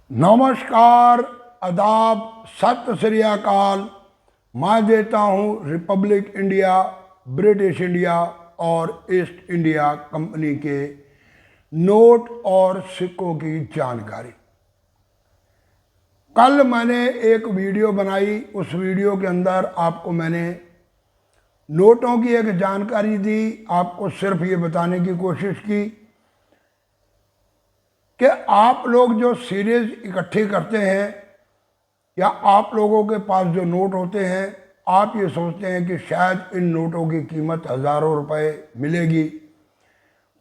नमस्कार, आदाब, सत श्री अकाल। मैं देता हूँ रिपब्लिक इंडिया, ब्रिटिश इंडिया और ईस्ट इंडिया कंपनी के नोट और सिक्कों की जानकारी। कल मैंने एक वीडियो बनाई, उस वीडियो के अंदर आपको मैंने नोटों की एक जानकारी दी। आपको सिर्फ ये बताने की कोशिश की कि आप लोग जो सीरीज इकट्ठी करते हैं या आप लोगों के पास जो नोट होते हैं, आप ये सोचते हैं कि शायद इन नोटों की कीमत हज़ारों रुपए मिलेगी,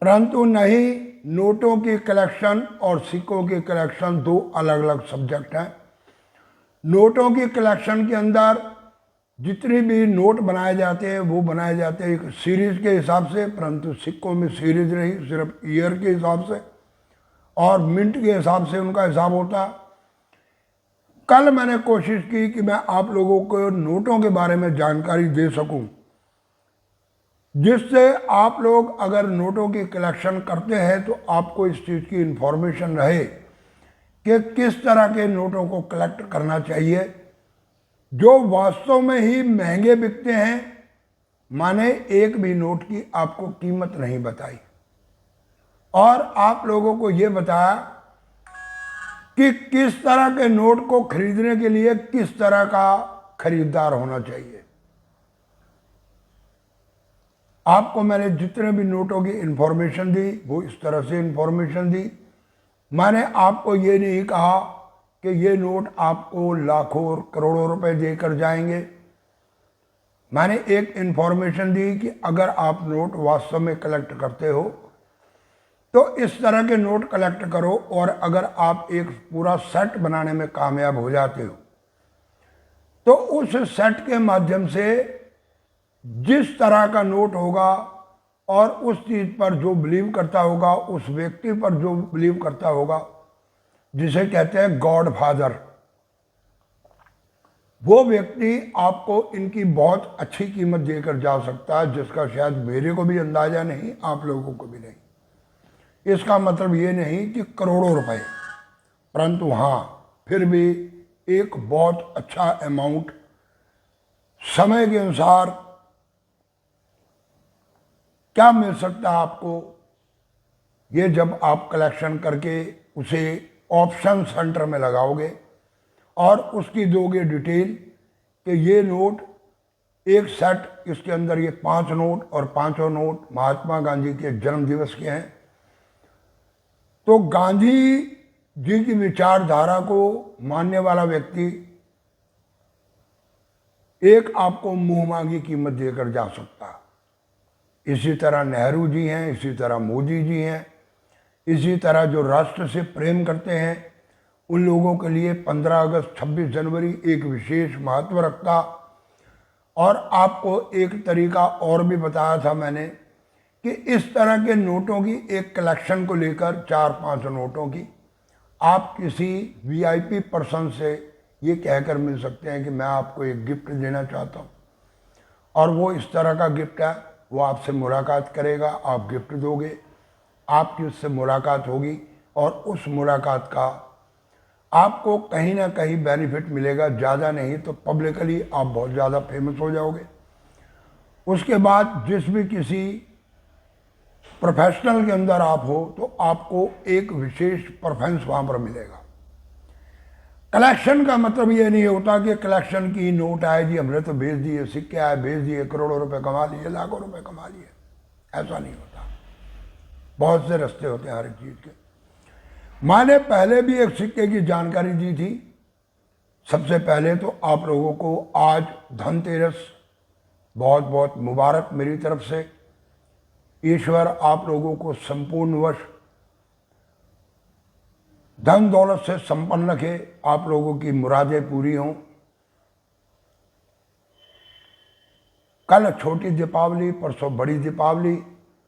परंतु नहीं। नोटों की कलेक्शन और सिक्कों की कलेक्शन दो अलग अलग सब्जेक्ट हैं। नोटों की कलेक्शन के अंदर जितनी भी नोट बनाए जाते हैं वो बनाए जाते हैं एक सीरीज के हिसाब से, परंतु सिक्कों में सीरीज नहीं, सिर्फ ईयर के हिसाब से और मिनट के हिसाब से उनका हिसाब होता है। कल मैंने कोशिश की कि मैं आप लोगों को नोटों के बारे में जानकारी दे सकूं, जिससे आप लोग अगर नोटों की कलेक्शन करते हैं तो आपको इस चीज़ की इन्फॉर्मेशन रहे कि किस तरह के नोटों को कलेक्ट करना चाहिए जो वास्तव में ही महंगे बिकते हैं। माने एक भी नोट की आपको कीमत नहीं बताई और आप लोगों को ये बताया कि किस तरह के नोट को खरीदने के लिए किस तरह का खरीदार होना चाहिए। आपको मैंने जितने भी नोटों की इन्फॉर्मेशन दी वो इस तरह से इन्फॉर्मेशन दी। मैंने आपको ये नहीं कहा कि ये नोट आपको लाखों और करोड़ों रुपए देकर जाएंगे। मैंने एक इन्फॉर्मेशन दी कि अगर आप नोट वास्तव में कलेक्ट करते हो तो इस तरह के नोट कलेक्ट करो, और अगर आप एक पूरा सेट बनाने में कामयाब हो जाते हो तो उस सेट के माध्यम से जिस तरह का नोट होगा और उस चीज़ पर जो बिलीव करता होगा, उस व्यक्ति पर जो बिलीव करता होगा, जिसे कहते हैं गॉड फादर, वो व्यक्ति आपको इनकी बहुत अच्छी कीमत देकर जा सकता है, जिसका शायद मेरे को भी अंदाजा नहीं, आप लोगों को भी नहीं। इसका मतलब ये नहीं कि करोड़ों रुपए, परंतु हाँ फिर भी एक बहुत अच्छा अमाउंट समय के अनुसार क्या मिल सकता है आपको, ये जब आप कलेक्शन करके उसे ऑप्शन सेंटर में लगाओगे और उसकी दोगे डिटेल कि ये नोट एक सेट, इसके अंदर ये 5 नोट और पांचों नोट महात्मा गांधी के जन्म दिवस के हैं, तो गांधी जी की विचारधारा को मानने वाला व्यक्ति एक आपको मुंह मांगी कीमत देकर जा सकता है। इसी तरह नेहरू जी हैं, इसी तरह मोदी जी हैं, इसी तरह जो राष्ट्र से प्रेम करते हैं उन लोगों के लिए 15 अगस्त 26 जनवरी एक विशेष महत्व रखता। और आपको एक तरीका और भी बताया था मैंने कि इस तरह के नोटों की एक कलेक्शन को लेकर 4-5 नोटों की आप किसी वीआईपी पर्सन से ये कहकर मिल सकते हैं कि मैं आपको एक गिफ्ट देना चाहता हूँ, और वो इस तरह का गिफ्ट है, वो आपसे मुलाकात करेगा, आप गिफ्ट दोगे, आपकी उससे मुलाकात होगी और उस मुलाकात का आपको कहीं ना कहीं बेनिफिट मिलेगा, ज़्यादा नहीं तो पब्लिकली आप बहुत ज़्यादा फेमस हो जाओगे। उसके बाद जिस भी किसी प्रोफेशनल के अंदर आप हो तो आपको एक विशेष प्रेफरेंस वहाँ पर मिलेगा। कलेक्शन का मतलब ये नहीं होता कि कलेक्शन की नोट आए जी हमने तो भेज दिए, सिक्के आए भेज दिए, करोड़ों रुपए कमा लिए, लाखों रुपए कमा लिए, ऐसा नहीं होता। बहुत से रास्ते होते हैं हर एक चीज़ के। मैंने पहले भी एक सिक्के की जानकारी दी थी। सबसे पहले तो आप लोगों को आज धनतेरस बहुत बहुत मुबारक मेरी तरफ से। ईश्वर आप लोगों को संपूर्ण वर्ष धन दौलत से संपन्न रखे, आप लोगों की मुरादें पूरी हों। कल छोटी दीपावली, परसों बड़ी दीपावली,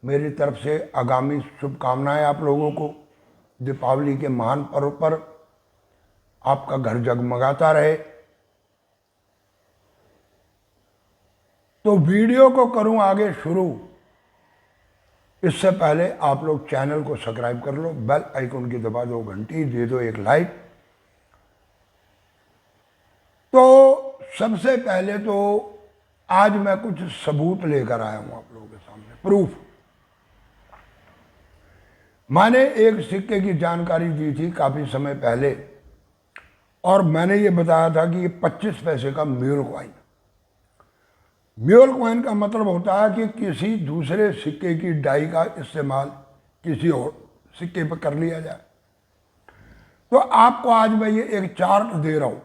मेरी तरफ से आगामी शुभकामनाएं आप लोगों को। दीपावली के महान पर्व पर आपका घर जगमगाता रहे। तो वीडियो को करूं आगे शुरू, इससे पहले आप लोग चैनल को सब्सक्राइब कर लो, बेल आइकन की दबा दो, घंटी दे दो एक लाइक, तो सबसे पहले तो आज मैं कुछ सबूत लेकर आया हूं आप लोगों के सामने, प्रूफ। मैंने एक सिक्के की जानकारी दी थी काफी समय पहले, और मैंने ये बताया था कि ये 25 पैसे का म्यूल कॉइन। म्यूल कॉइन का मतलब होता है कि किसी दूसरे सिक्के की डाई का इस्तेमाल किसी और सिक्के पर कर लिया जाए। तो आपको आज मैं ये एक चार्ट दे रहा हूं।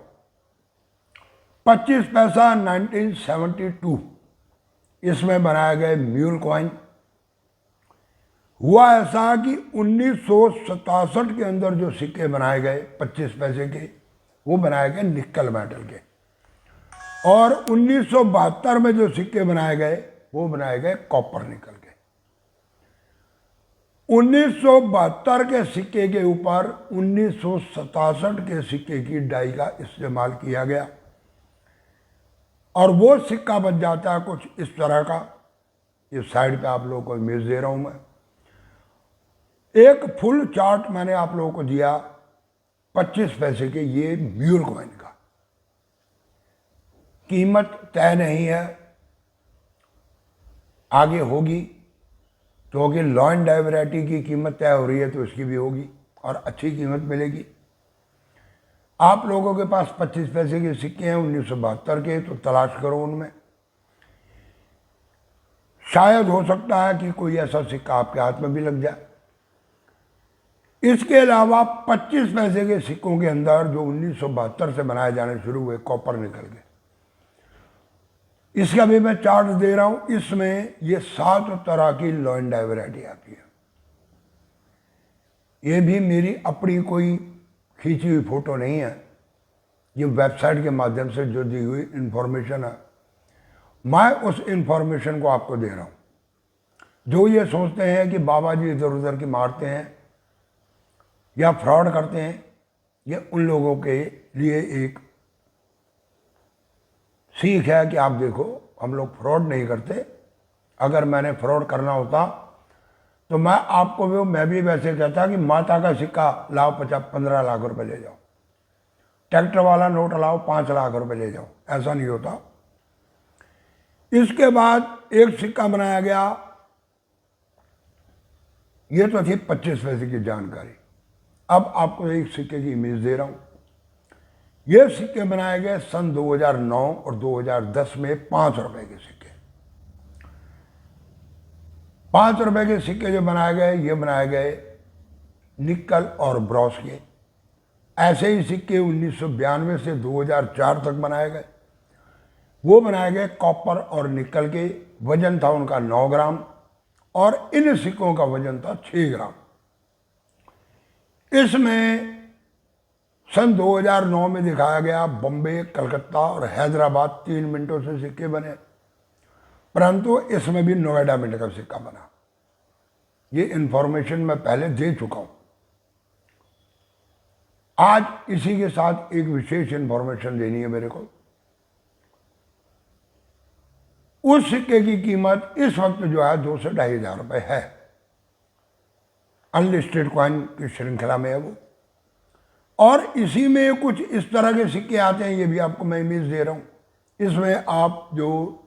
25 पैसा 1972 इसमें बनाए गए म्यूल कॉइन। हुआ ऐसा कि 1967 के अंदर जो सिक्के बनाए गए 25 पैसे के, वो बनाए गए निकल मेटल के, और 1972 में जो सिक्के बनाए गए वो बनाए गए कॉपर निकल के। 1972 के सिक्के के ऊपर 1967 के सिक्के की डाई का इस्तेमाल किया गया, और वो सिक्का बन जाता है कुछ इस तरह का। ये साइड पे आप लोगों को इमेज दे रहा हूं मैं। एक फुल चार्ट मैंने आप लोगों को दिया 25 पैसे के ये म्यूल कॉइन का। कीमत तय नहीं है, आगे होगी, क्योंकि लॉ एंड डाई वैरायटी की कीमत तय हो रही है तो इसकी भी होगी और अच्छी कीमत मिलेगी। आप लोगों के पास 25 पैसे के सिक्के हैं 1972 के, तो तलाश करो उनमें। शायद हो सकता है कि कोई ऐसा सिक्का आपके हाथ में भी लग जाए। इसके अलावा 25 पैसे के सिक्कों के अंदर जो 1972 से बनाए जाने शुरू हुए कॉपर निकल गए, इसका भी मैं चार्ट दे रहा हूं। इसमें ये 7 तरह की लॉ एंड डाई वैरायटी आती है। ये भी मेरी अपनी कोई खींची हुई फोटो नहीं है, ये वेबसाइट के माध्यम से जो दी हुई इंफॉर्मेशन है, मैं उस इंफॉर्मेशन को आपको दे रहा हूं। जो ये सोचते हैं कि बाबा जी इधर उधर की मारते हैं या फ्रॉड करते हैं, ये उन लोगों के लिए एक सीख है कि आप देखो हम लोग फ्रॉड नहीं करते। अगर मैंने फ्रॉड करना होता तो मैं भी वैसे कहता कि माता का सिक्का लाओ 15 लाख रुपए ले जाओ, ट्रैक्टर वाला नोट लाओ 5 लाख रुपए ले जाओ, ऐसा नहीं होता। इसके बाद एक सिक्का बनाया गया, ये तो थी 25 पैसे की जानकारी। अब आपको एक सिक्के की इमेज दे रहा हूं। ये सिक्के बनाए गए सन 2009 और 2010 में 5 रुपए के सिक्के। 5 रुपए के सिक्के जो बनाए गए, ये बनाए गए निकल और ब्रॉस के। ऐसे ही सिक्के 1992 से 2004 तक बनाए गए, वो बनाए गए कॉपर और निकल के। वजन था उनका 9 ग्राम, और इन सिक्कों का वजन था 6 ग्राम। इसमें सन 2009 में दिखाया गया बम्बे, कलकत्ता और हैदराबाद 3 मिनटों से सिक्के बने, परंतु इसमें भी नोएडा मिनट का सिक्का बना। ये इंफॉर्मेशन मैं पहले दे चुका हूं। आज इसी के साथ एक विशेष इंफॉर्मेशन देनी है मेरे को। उस सिक्के की कीमत इस वक्त जो है 2 से 2,500 रुपए है। अनलिस्टेड कॉइन की श्रृंखला में है वो। और इसी में कुछ इस तरह के सिक्के आते हैं, ये भी आपको मैं इमेज दे रहा हूं। इसमें आप जो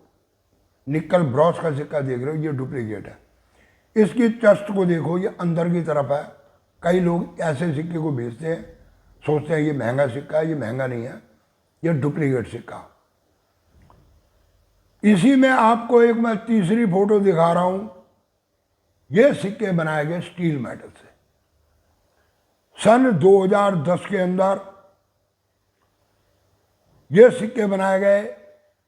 निकल ब्रॉस का सिक्का देख रहे हो, ये डुप्लीकेट है। इसकी चस्ट को देखो, ये अंदर की तरफ है। कई लोग ऐसे सिक्के को बेचते हैं, सोचते हैं ये महंगा सिक्का है, ये महंगा नहीं है, ये डुप्लीकेट सिक्का। इसी में आपको एक मैं तीसरी फोटो दिखा रहा हूं। ये सिक्के बनाए गए स्टील मेटल से। सन 2010 के अंदर ये सिक्के बनाए गए,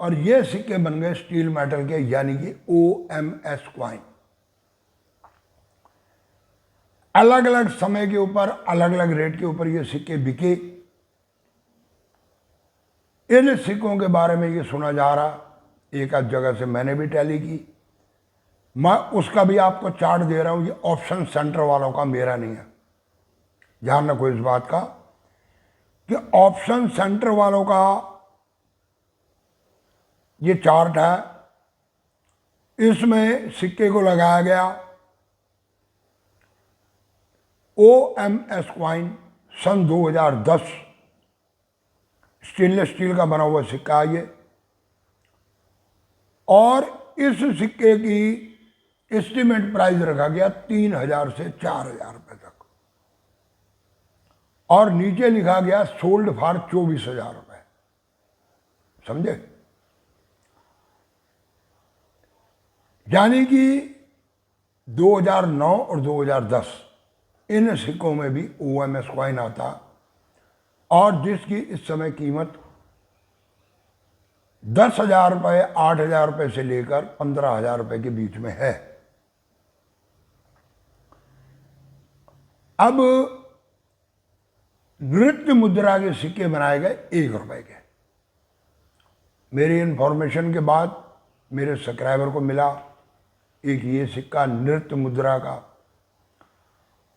और ये सिक्के बन गए स्टील मेटल के, यानी कि OMS कॉइन। अलग अलग समय के ऊपर अलग अलग रेट के ऊपर ये सिक्के बिके। इन सिक्कों के बारे में ये सुना जा रहा, एक आध जगह से मैंने भी टैली की, मैं उसका भी आपको चार्ट दे रहा हूं। ये ऑप्शन सेंटर वालों का, मेरा नहीं है। ध्यान रखो इस बात का कि ऑप्शन सेंटर वालों का ये चार्ट है। इसमें सिक्के को लगाया गया OMS कॉइन सन 2010 स्टेनलेस स्टील का बना हुआ सिक्का है ये। और इस सिक्के की एस्टिमेट प्राइस रखा गया 3,000 से 4,000 रुपए तक, और नीचे लिखा गया सोल्ड फॉर 24,000 रुपए। समझे? यानी कि 2009 और 2010 इन सिक्कों में भी OMS कॉइन आता, और जिसकी इस समय कीमत 10,000 रुपये, 8,000 रुपये से लेकर 15,000 रुपये के बीच में है। अब नृत्य मुद्रा के सिक्के बनाए गए 1 रुपए के। मेरी इन्फॉर्मेशन के बाद मेरे सब्सक्राइबर को मिला एक ये सिक्का नृत्य मुद्रा का,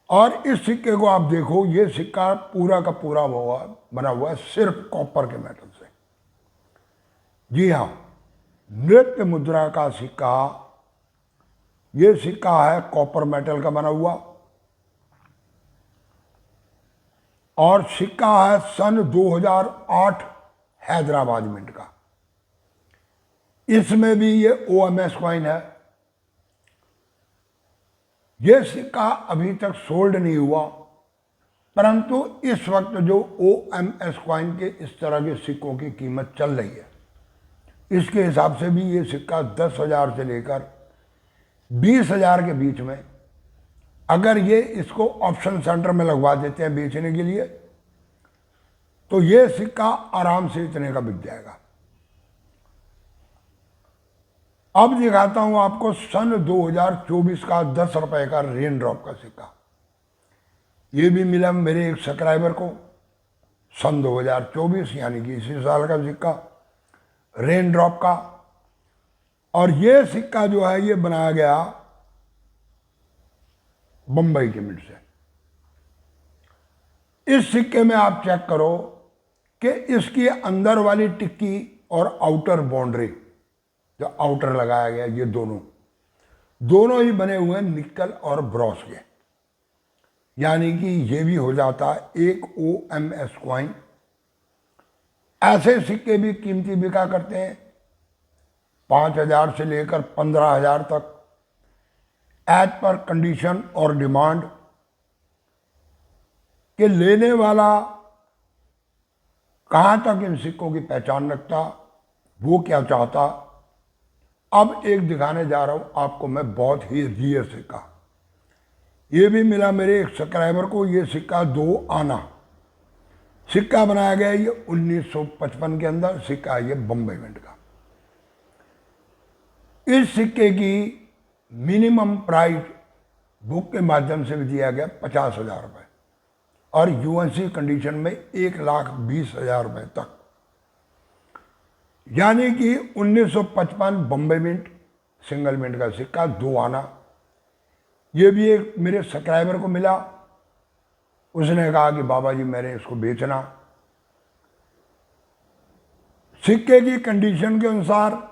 और इस सिक्के को आप देखो, ये सिक्का पूरा का पूरा बना हुआ है सिर्फ कॉपर के मेटल से। जी हाँ, नृत्य मुद्रा का सिक्का, ये सिक्का है कॉपर मेटल का बना हुआ, और सिक्का है सन 2008 हैदराबाद मिंट का। इसमें भी ये OMS कॉइन है। ये सिक्का अभी तक सोल्ड नहीं हुआ, परंतु इस वक्त जो OMS कॉइन के इस तरह के सिक्कों की कीमत चल रही है, इसके हिसाब से भी ये सिक्का 10,000 से लेकर 20,000 के बीच में, अगर ये इसको ऑप्शन सेंटर में लगवा देते हैं बेचने के लिए, तो ये सिक्का आराम से इतने का बिक जाएगा। अब दिखाता हूं आपको सन 2024 का 10 रुपए का रेन ड्रॉप का सिक्का। ये भी मिला मेरे एक सब्सक्राइबर को सन 2024, यानी कि इसी साल का सिक्का, रेन ड्रॉप का। और ये सिक्का जो है ये बनाया गया बंबई के मिंट से। इस सिक्के में आप चेक करो कि इसकी अंदर वाली टिक्की और आउटर बाउंड्री, जो आउटर लगाया गया, ये दोनों ही बने हुए हैं निकल और ब्रॉस के, यानी कि ये भी हो जाता एक OMS कॉइन। ऐसे सिक्के भी कीमती बिका करते हैं 5,000 से लेकर 15,000 तक, एज पर कंडीशन और डिमांड कि लेने वाला कहां तक इन सिक्कों की पहचान रखता, वो क्या चाहता। अब एक दिखाने जा रहा हूं आपको मैं बहुत ही रियर सिक्का। ये भी मिला मेरे एक सब्सक्राइबर को, ये सिक्का 2 आना सिक्का बनाया गया, ये 1955 के अंदर सिक्का है, ये बम्बई मिंट का। इस सिक्के की मिनिमम प्राइस बुक के माध्यम से भी दिया गया 50,000 रुपये, और UNC कंडीशन में 1,20,000 रुपये तक, यानी कि 1955 बम्बई मिंट सिंगल मिंट का सिक्का 2 आना। ये भी एक मेरे सब्सक्राइबर को मिला, उसने कहा कि बाबा जी मैंने इसको बेचना। सिक्के की कंडीशन के अनुसार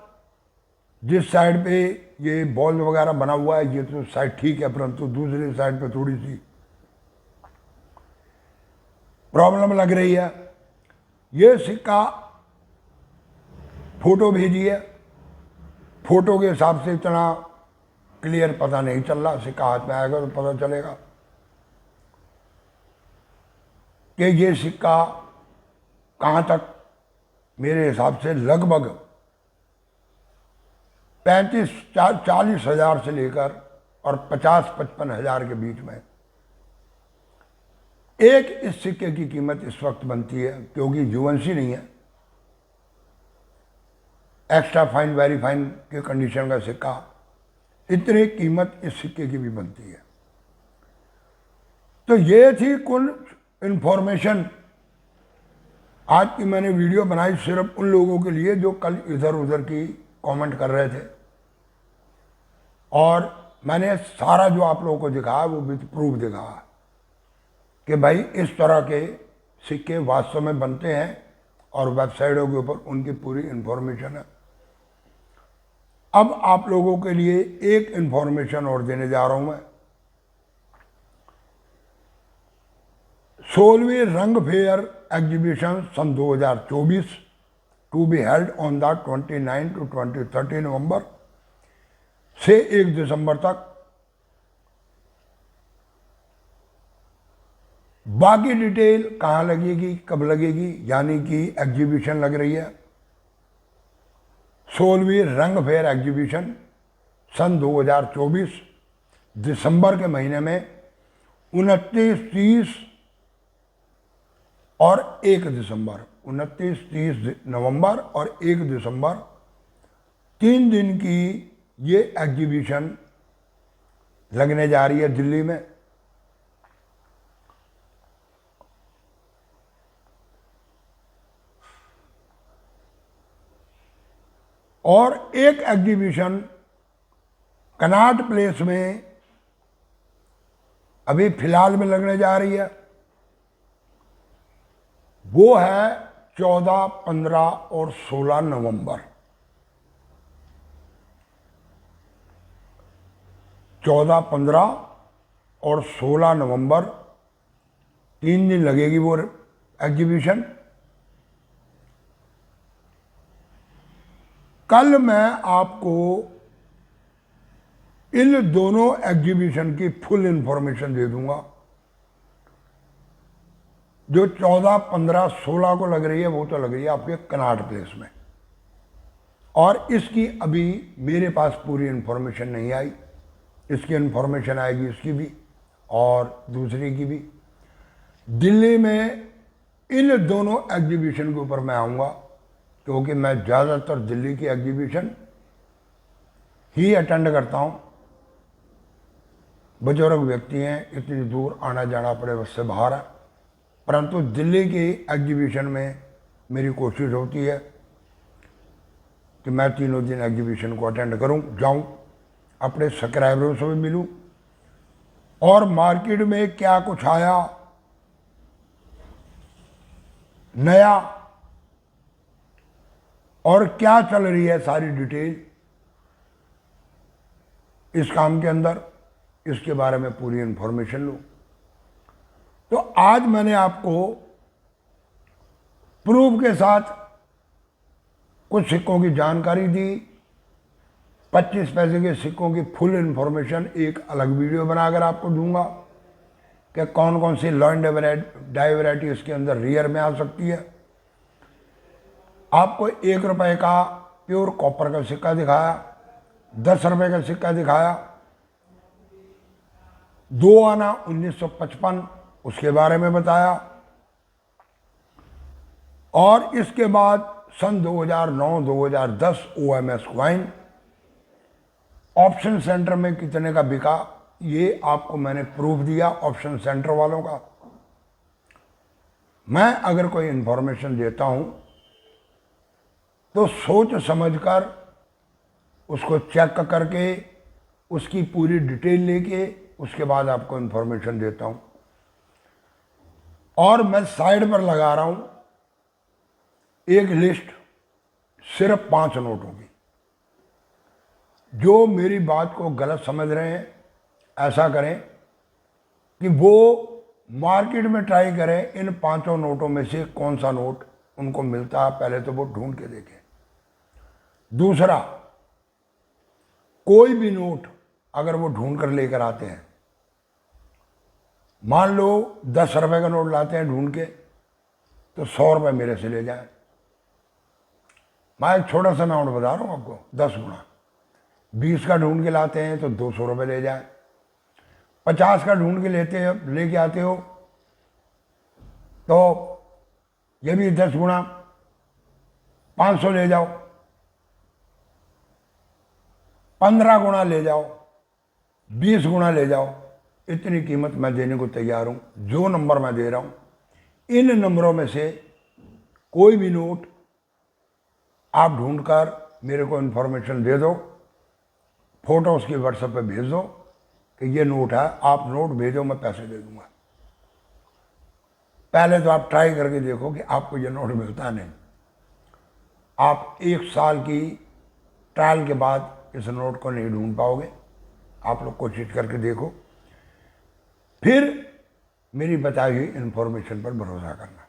जिस साइड पे ये बॉल वगैरह बना हुआ है, ये तो साइड ठीक है, परंतु दूसरी साइड पे थोड़ी सी प्रॉब्लम लग रही है। ये सिक्का फोटो भेजी है, फोटो के हिसाब से इतना क्लियर पता नहीं चल रहा, सिक्का हाथ में आएगा तो पता चलेगा कि ये सिक्का कहाँ तक, मेरे हिसाब से लगभग 35-40 से लेकर और 50-55 के बीच में एक इस सिक्के की कीमत इस वक्त बनती है, क्योंकि UNC नहीं है, एक्स्ट्रा फाइन वेरी फाइन के कंडीशन का सिक्का, इतनी कीमत इस सिक्के की भी बनती है। तो ये थी कुल इन्फॉर्मेशन आज की मैंने वीडियो बनाई सिर्फ उन लोगों के लिए जो कल इधर उधर की कमेंट कर रहे थे, और मैंने सारा जो आप लोगों को दिखाया वो विद प्रूफ दिखाया कि भाई इस तरह के सिक्के वास्तव में बनते हैं, और वेबसाइटों के ऊपर उनकी पूरी इन्फॉर्मेशन है। अब आप लोगों के लिए एक इन्फॉर्मेशन और देने जा रहा हूं मैं। 16वीं रंग फेयर एग्जीबिशन सन 2024 to be held on the 29 to 30 November से 1 दिसंबर तक। बाकी डिटेल कहाँ लगेगी, कब लगेगी, यानी कि एग्जीबिशन लग रही है 16वीं रंग फेयर एग्जीबिशन सन 2024 दिसंबर के महीने में 29, 30 और 1 दिसंबर, 29, 30 नवंबर और 1 दिसंबर, 3 दिन की ये एग्जीबिशन लगने जा रही है दिल्ली में। और एक एग्जीबिशन कनॉट प्लेस में अभी फिलहाल में लगने जा रही है, वो है 14, 15 और 16 नवंबर। 14, 15 और 16 नवंबर 3 दिन लगेगी वो एग्जीबिशन। कल मैं आपको इन दोनों एग्जीबिशन की फुल इंफॉर्मेशन दे दूंगा। जो 14, 15, 16 को लग रही है वो तो लग रही है आपके कनॉट प्लेस में, और इसकी अभी मेरे पास पूरी इंफॉर्मेशन नहीं आई। इसकी इंफॉर्मेशन आएगी, इसकी भी और दूसरी की भी। दिल्ली में इन दोनों एग्जीबिशन के ऊपर मैं आऊँगा, क्योंकि मैं ज़्यादातर दिल्ली की एग्जीबिशन ही अटेंड करता हूँ। बुजुर्ग व्यक्ति हैं, इतनी दूर आना जाना पड़े उससे बाहर है, परंतु दिल्ली की एग्जीबिशन में मेरी कोशिश होती है कि मैं तीनों दिन एग्जीबिशन को अटेंड करूं, जाऊं, अपने सब्सक्राइबरों से भी मिलूं, और मार्केट में क्या कुछ आया नया और क्या चल रही है सारी डिटेल इस काम के अंदर, इसके बारे में पूरी इंफॉर्मेशन लूं। तो आज मैंने आपको प्रूफ के साथ कुछ सिक्कों की जानकारी दी। 25 पैसे के सिक्कों की फुल इंफॉर्मेशन एक अलग वीडियो बनाकर आपको दूंगा कि कौन कौन सी लॉ एंड डाई वैरायटी इसके अंदर रियर में आ सकती है। आपको 1 रुपए का प्योर कॉपर का सिक्का दिखाया, 10 रुपए का सिक्का दिखाया, 2 आना 1955 उसके बारे में बताया, और इसके बाद सन 2009-2010 OMS कॉइन ऑप्शन सेंटर में कितने का बिका, ये आपको मैंने प्रूफ दिया ऑप्शन सेंटर वालों का। मैं अगर कोई इंफॉर्मेशन देता हूं तो सोच समझकर उसको चेक करके उसकी पूरी डिटेल लेके उसके बाद आपको इंफॉर्मेशन देता हूं। और मैं साइड पर लगा रहा हूं एक लिस्ट सिर्फ 5 नोटों की। जो मेरी बात को गलत समझ रहे हैं, ऐसा करें कि वो मार्केट में ट्राई करें इन 5 नोटों में से कौन सा नोट उनको मिलता है, पहले तो वो ढूंढ के देखें। दूसरा, कोई भी नोट अगर वो ढूंढ कर लेकर आते हैं, मान लो 10 रुपए का नोट लाते हैं ढूंढ के, तो 100 रुपये मेरे से ले जाएं। मैं एक छोटा सा अमाउंट बता रहा हूँ आपको, 10 गुना। 20 का ढूंढ के लाते हैं तो 200 रुपये ले जाएं। 50 का ढूंढ के लेके आते हो तो ये भी 10 गुना 500 ले जाओ, 15 गुना ले जाओ, 20 गुना ले जाओ। इतनी कीमत मैं देने को तैयार हूं। जो नंबर मैं दे रहा हूं, इन नंबरों में से कोई भी नोट आप ढूंढकर मेरे को इन्फॉर्मेशन दे दो, फोटो उसकी व्हाट्सएप पे भेज दो कि ये नोट है, आप नोट भेजो, मैं पैसे दे दूंगा। पहले तो आप ट्राई करके देखो कि आपको ये नोट मिलता नहीं। आप 1 साल की ट्रायल के बाद इस नोट को नहीं ढूंढ पाओगे। आप लोग कोशिश करके देखो। फिर मेरी बताई हुई इन्फॉर्मेशन पर भरोसा करना।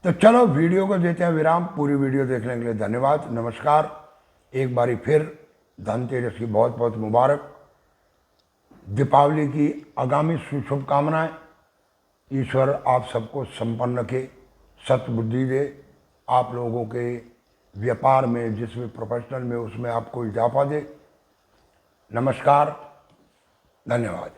तो चलो वीडियो को देते हैं विराम। पूरी वीडियो देखने के लिए धन्यवाद। नमस्कार। एक बारी फिर धनतेरस की बहुत बहुत मुबारक। दीपावली की आगामी शुभकामनाएं। ईश्वर आप सबको संपन्न रखे, सत्बुद्धि दे, आप लोगों के व्यापार में, जिस भी प्रोफेशनल में, उसमें आपको इजाफा दे। नमस्कार, धन्यवाद।